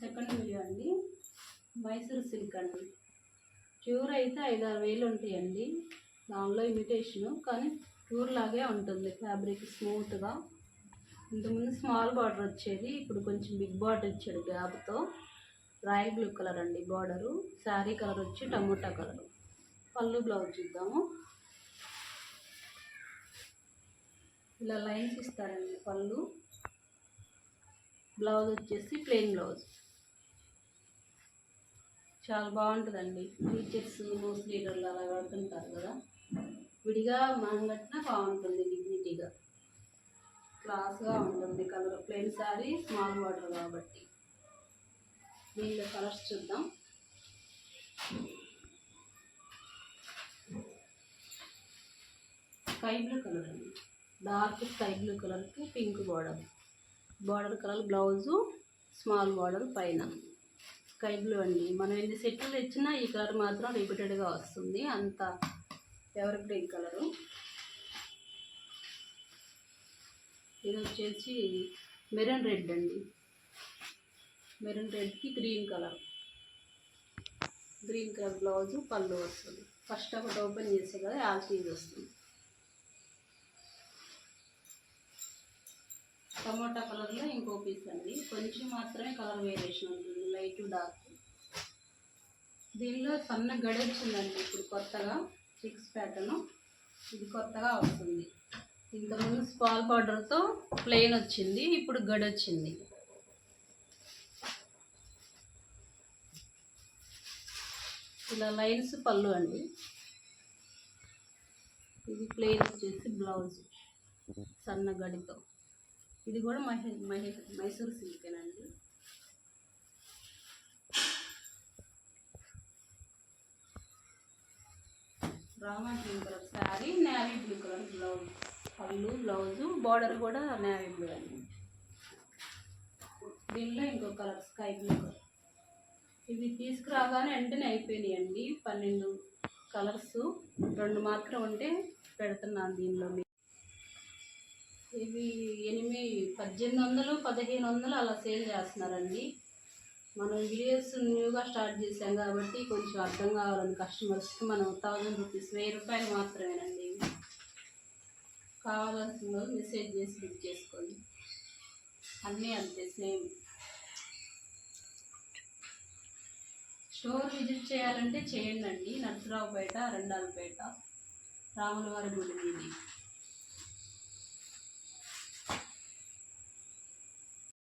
Second video అండి. Mysore silk అండి. Pure అయితే 5-6 వేలు ఉంటాయండి. దానిలో ఇమిటేషను, కానీ ప్యూర్ లాగే ఉంటుంది. ఫ్యాబ్రిక్ స్మూత్గా. ఇంతకుముందు స్మాల్ బార్డర్ వచ్చేది, ఇప్పుడు కొంచెం బిగ్ బార్డర్ ఇచ్చాడు గ్యాప్తో. రాయల్ బ్లూ కలర్ అండి బార్డరు. శారీ కలర్ వచ్చి టమోటా కలర్. పళ్ళు బ్లౌజ్ చూద్దాము. ఇలా లైన్స్ ఇస్తారండి పళ్ళు. బ్లౌజ్ వచ్చేసి ప్లెయిన్ బ్లౌజ్. చాలా బాగుంటుందండి. టీచర్స్ న్యూస్ లీడర్లు అలా కడుతుంటారు కదా, విడిగా మనం కట్టినా బాగుంటుంది. డిగ్నిటీగా క్లాస్గా ఉంటుంది. Colour plain sari, small border కాబట్టి. దీనిలో కలర్స్ చూద్దాం. స్కై బ్లూ కలర్ అండి. డార్క్ స్కై బ్లూ కలర్కి pink border colour blouse, small border పైన. స్కై బ్లూ అండి. మనం ఎన్ని సెట్లు తెచ్చినా ఈ కలర్ మాత్రం రిపీటెడ్గా వస్తుంది. అంత ఎవర్ గ్రీన్ కలరు. ఇది వచ్చేసి మెరూన్ రెడ్ అండి. మెరూన్ రెడ్కి గ్రీన్ కలర్ బ్లౌజు, పళ్ళు వస్తుంది. ఫస్ట్ ఒకటి ఓపెన్ చేసే కదా యాల్ పీస్ వస్తుంది. టమోటా కలర్లో ఇంకో పీస్ అండి. కొంచెం మాత్రమే కలర్ వేరియేషన్ ఉంటుంది, లైట్ డార్క్. దీనిలో సన్న గడి వచ్చిందండి ఇప్పుడు కొత్తగా, 6 ప్యాటర్న్. ఇది కొత్తగా వస్తుంది. ఇంతకుముందు స్మాల్ బార్డర్తో ప్లెయిన్ వచ్చింది, ఇప్పుడు గడి వచ్చింది. ఇలా లైన్స్ పళ్ళు అండి. ఇది ప్లెయిన్ వచ్చేసి బ్లౌజ్ సన్న గడితో. ఇది కూడా మైసూర్ సిల్కేనండి. Rama green colour sari, navy blue colour blouse. పళ్ళు బ్లౌజు, బార్డర్ కూడా నేవీ బ్లూ అండి. దీనిలో ఇంకో కలర్ స్కై బ్లూ కలర్. ఇవి తీసుకురాగానే వెంటనే అయిపోయినాయండి. 12 కలర్స్, 2 మాత్రం ఉంటే పెడుతున్నాను దీనిలో. ఇవి 1800, 1500 అలా సేల్ చేస్తున్నారండి. మనం వీడియోస్ న్యూగా స్టార్ట్ చేసాం కాబట్టి కొంచెం అర్థం కావాలని కస్టమర్స్కి మనం 1000 రూపీస్, 1000 రూపాయలు మాత్రమేనండి. ఇవి కావాల్సిన వాళ్ళు మెసేజ్ చేసి బుక్ చేసుకోండి. అన్నీ అంతే సేమ్. స్టోర్ విజిట్ చేయాలంటే చేయండి. నర్సరావుపేట, రెండాలపేట, రాములవారి గుడి.